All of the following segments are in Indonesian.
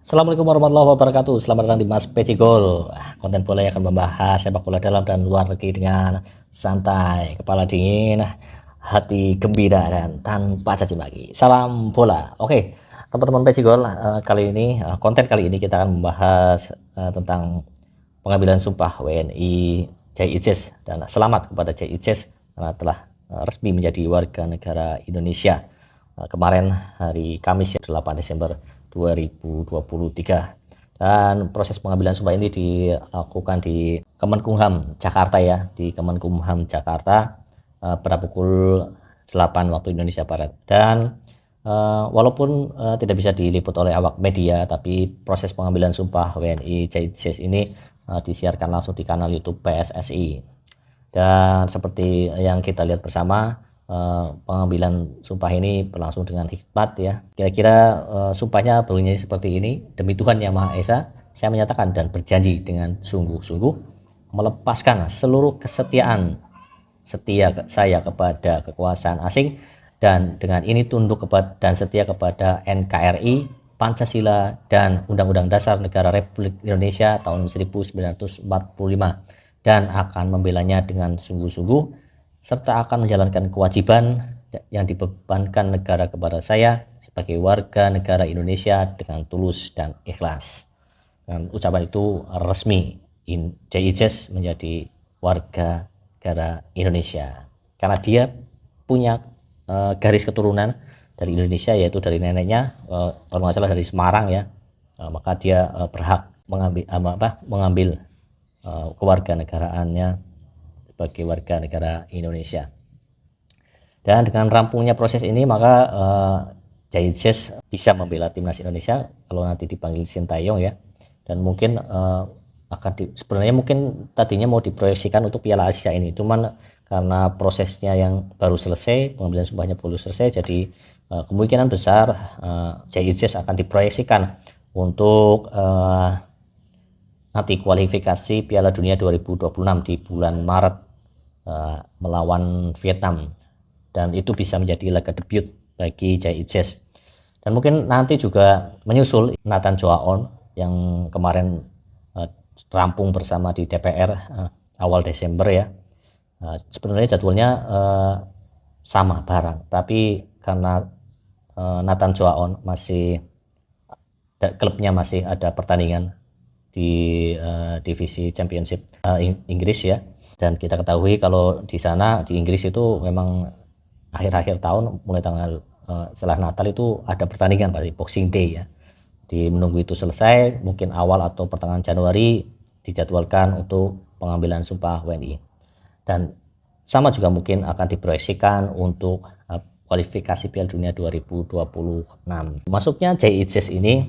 Assalamualaikum warahmatullahi wabarakatuh. Selamat datang di Mas Peci Gol. Konten bola yang akan membahas sepak bola dalam dan luar negeri dengan santai, kepala dingin, hati gembira dan tanpa caci maki. Salam bola. Oke, teman-teman Peci Gol, konten kali ini kita akan membahas tentang pengambilan sumpah WNI JICES dan selamat kepada JICES karena telah resmi menjadi warga negara Indonesia kemarin hari Kamis ya 8 Desember 2023. Dan proses pengambilan sumpah ini dilakukan di Kemenkumham Jakarta ya, di Kemenkumham Jakarta pada pukul 8 waktu Indonesia Barat. Dan walaupun tidak bisa diliput oleh awak media, tapi proses pengambilan sumpah WNI JICES ini disiarkan langsung di kanal YouTube PSSI. Dan seperti yang kita lihat bersama, pengambilan sumpah ini berlangsung dengan hikmat ya. Kira-kira sumpahnya bunyinya seperti ini. Demi Tuhan Yang Maha Esa, saya menyatakan dan berjanji dengan sungguh-sungguh melepaskan seluruh setia saya kepada kekuasaan asing, dan dengan ini tunduk dan setia kepada NKRI, Pancasila, dan Undang-Undang Dasar Negara Republik Indonesia tahun 1945, dan akan membelanya dengan sungguh-sungguh serta akan menjalankan kewajiban yang dibebankan negara kepada saya sebagai warga negara Indonesia dengan tulus dan ikhlas. Dengan ucapan itu resmi JICES menjadi warga negara Indonesia karena dia punya garis keturunan dari Indonesia, yaitu dari neneknya kalau nggak salah dari Semarang ya. Maka dia berhak mengambil kewarganegaraannya sebagai warga negara Indonesia. Dan dengan rampungnya proses ini, maka JICES bisa membela timnas Indonesia kalau nanti dipanggil Sintayong ya. Dan mungkin sebenarnya mungkin tadinya mau diproyeksikan untuk Piala Asia ini, cuman karena prosesnya yang baru selesai, pengambilan sumpahnya baru selesai, jadi kemungkinan besar JICES akan diproyeksikan untuk nanti kualifikasi Piala Dunia 2026 di bulan Maret melawan Vietnam, dan itu bisa menjadi laga debut bagi JICES. Dan mungkin nanti juga menyusul Nathan Joaon yang kemarin rampung bersama di DPR awal Desember ya. Sebenarnya jadwalnya sama barang, tapi karena Nathan Joaon klubnya masih ada pertandingan di divisi Championship Inggris ya. Dan kita ketahui kalau di sana di Inggris itu memang akhir-akhir tahun, mulai tanggal setelah Natal itu ada pertandingan pada Boxing Day ya. Di menunggu itu selesai, mungkin awal atau pertengahan Januari dijadwalkan untuk pengambilan sumpah WNI. Dan sama juga mungkin akan diproyeksikan untuk kualifikasi Piala Dunia 2026. Masuknya JICES ini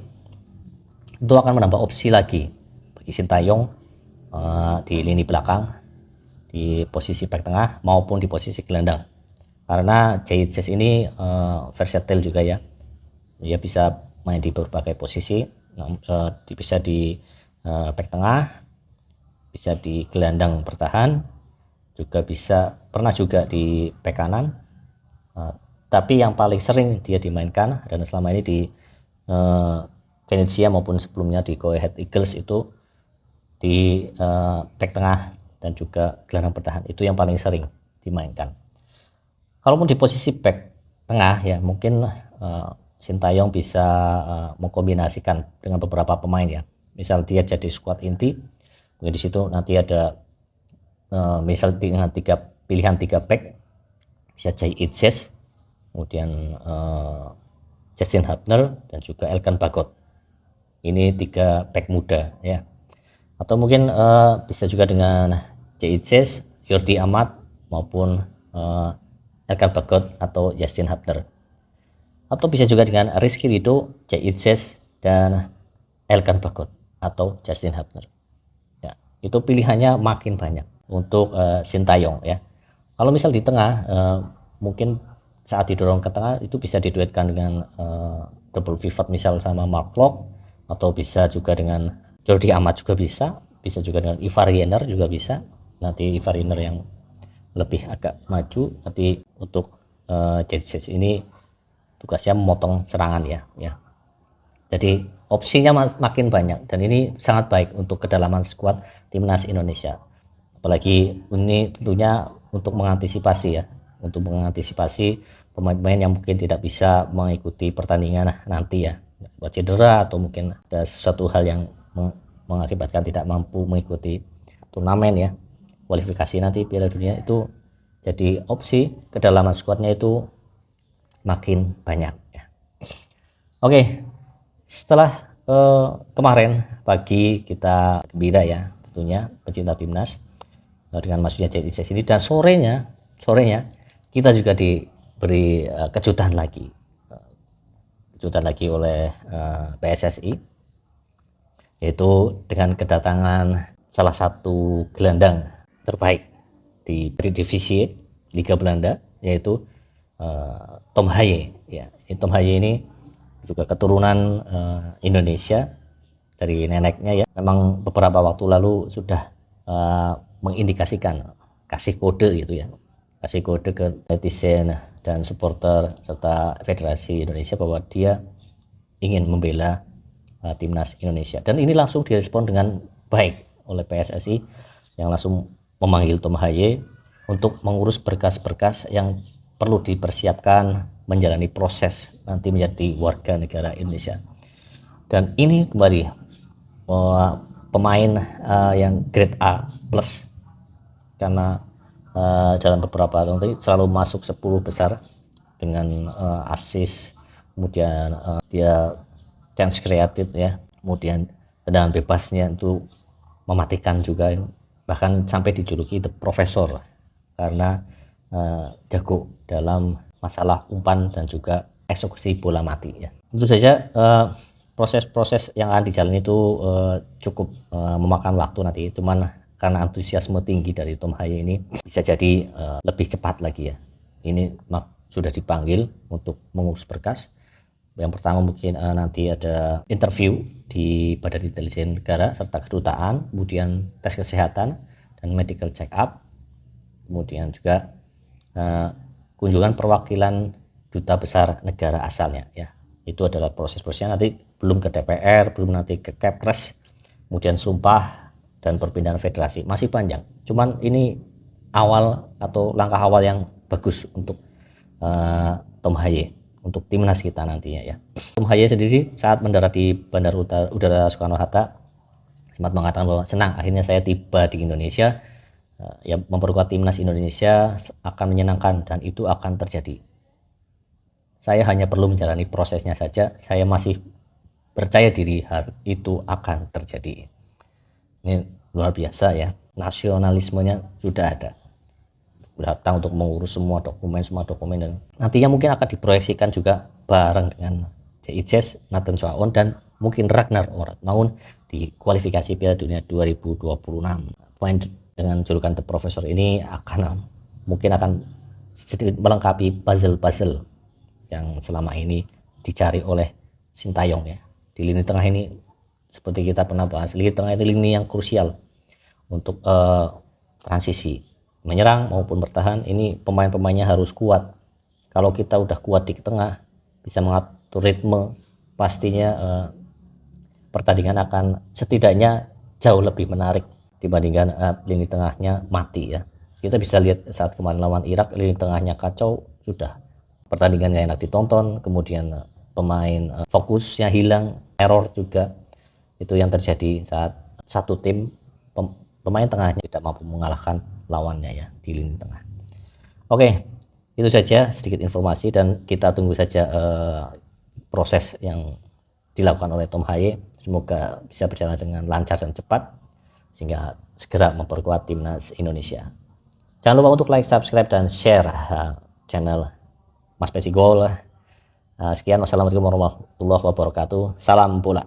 itu akan menambah opsi lagi bagi Sintayong di lini belakang, di posisi back tengah maupun di posisi gelandang, karena JICES ini versatile juga ya. Dia bisa main di berbagai posisi, bisa di back tengah, bisa di gelandang bertahan, juga pernah juga di back kanan, tapi yang paling sering dia dimainkan dan selama ini di Venezia maupun sebelumnya di Go Ahead Eagles itu di back tengah dan juga gelandang bertahan, itu yang paling sering dimainkan. Kalaupun di posisi back tengah ya, mungkin Sintayong bisa mengkombinasikan dengan beberapa pemain ya. Misal dia jadi squad inti, mungkin di situ nanti ada misal dengan pilihan 3 back, bisa JICES, kemudian Justin Hubner dan juga Elkan Bagot. Ini 3 back muda ya. Atau mungkin bisa juga dengan JICES, Jordi Amat maupun Elkan Bagot atau Justin Hubner. Atau bisa juga dengan Rizky Ridho, JICES, dan Elkan Bagot atau Justin Hubner. Ya, itu pilihannya makin banyak untuk Sintayong ya. Kalau misal di tengah, mungkin saat didorong ke tengah itu bisa diduetkan dengan double pivot misal sama Mark Klok, atau bisa juga dengan Jordi Amat juga bisa juga dengan Ivar Yener juga bisa. Nanti Ivar Yener yang lebih agak maju, nanti untuk JICES ini tugasnya memotong serangan ya. Jadi opsinya makin banyak, dan ini sangat baik untuk kedalaman skuad timnas Indonesia. Apalagi ini tentunya untuk mengantisipasi pemain-pemain yang mungkin tidak bisa mengikuti pertandingan nanti ya, buat cedera atau mungkin ada sesuatu hal yang mengakibatkan tidak mampu mengikuti turnamen ya, kualifikasi nanti Piala Dunia itu. Jadi opsi kedalaman skuadnya itu makin banyak ya. Oke, setelah kemarin pagi kita gembira ya, tentunya pecinta timnas dengan masuknya JICS ini, dan sorenya kita juga diberi kejutan lagi oleh PSSI, yaitu dengan kedatangan salah satu gelandang terbaik di divisi Liga Belanda, yaitu Tom Haye ya. Tom Haye ini juga keturunan Indonesia dari neneknya ya. Memang beberapa waktu lalu sudah mengindikasikan, kasih kode gitu ya, kasih kode ke netizen dan supporter serta Federasi Indonesia bahwa dia ingin membela timnas Indonesia, dan ini langsung direspon dengan baik oleh PSSI yang langsung memanggil Tom Haye untuk mengurus berkas-berkas yang perlu dipersiapkan menjalani proses nanti menjadi warga negara Indonesia. Dan ini kembali pemain yang grade A plus, karena dalam beberapa tahun tadi selalu masuk 10 besar dengan assist, kemudian dia chance created ya, kemudian tendangan bebasnya itu mematikan juga, bahkan sampai dijuluki The Professor karena jago dalam masalah umpan dan juga eksekusi bola mati ya. Tentu saja proses-proses yang akan dijalani itu cukup memakan waktu nanti, cuman karena antusiasme tinggi dari Tom Haye ini bisa jadi lebih cepat lagi ya. Ini sudah dipanggil untuk mengurus berkas. Yang pertama mungkin nanti ada interview di Badan Intelijen Negara serta kedutaan, kemudian tes kesehatan dan medical check up, kemudian juga kunjungan perwakilan duta besar negara asalnya ya. Itu adalah proses-prosesnya, nanti belum ke DPR, belum nanti ke Kepres, kemudian sumpah dan perpindahan federasi, masih panjang. Cuman ini awal atau langkah awal yang bagus untuk Tom Haye, untuk timnas kita nantinya ya. Tom Haye sendiri saat mendarat di Bandara Udara Soekarno-Hatta sempat mengatakan bahwa senang akhirnya saya tiba di Indonesia. Ya, memperkuat timnas Indonesia akan menyenangkan dan itu akan terjadi. Saya hanya perlu menjalani prosesnya saja. Saya masih percaya diri hal itu akan terjadi. Ini luar biasa ya, nasionalismenya sudah ada, datang untuk mengurus semua dokumen dan nantinya mungkin akan diproyeksikan juga bareng dengan JICS, Nathan Choaon dan mungkin Ragnar Oratmaun di kualifikasi Piala Dunia 2026. Pemain dengan julukan The Professor ini mungkin akan sedikit melengkapi puzzle yang selama ini dicari oleh Sintayong ya. Di lini tengah ini seperti kita pernah bahas, lini tengah itu lini yang krusial untuk transisi menyerang maupun bertahan. Ini pemain-pemainnya harus kuat. Kalau kita udah kuat di tengah, bisa mengatur ritme, pastinya pertandingan akan setidaknya jauh lebih menarik dibandingkan lini tengahnya mati ya. Kita bisa lihat saat kemarin lawan Irak, lini tengahnya kacau, sudah pertandingan gak enak ditonton, kemudian pemain fokusnya hilang, error juga. Itu yang terjadi saat satu tim pemain tengahnya tidak mampu mengalahkan lawannya ya di lini tengah. Oke, itu saja sedikit informasi dan kita tunggu saja proses yang dilakukan oleh Tom Haye. Semoga bisa berjalan dengan lancar dan cepat sehingga segera memperkuat timnas Indonesia. Jangan lupa untuk like, subscribe dan share channel Mas Pesi Gol. Sekian, wassalamualaikum warahmatullahi wabarakatuh. Salam bola.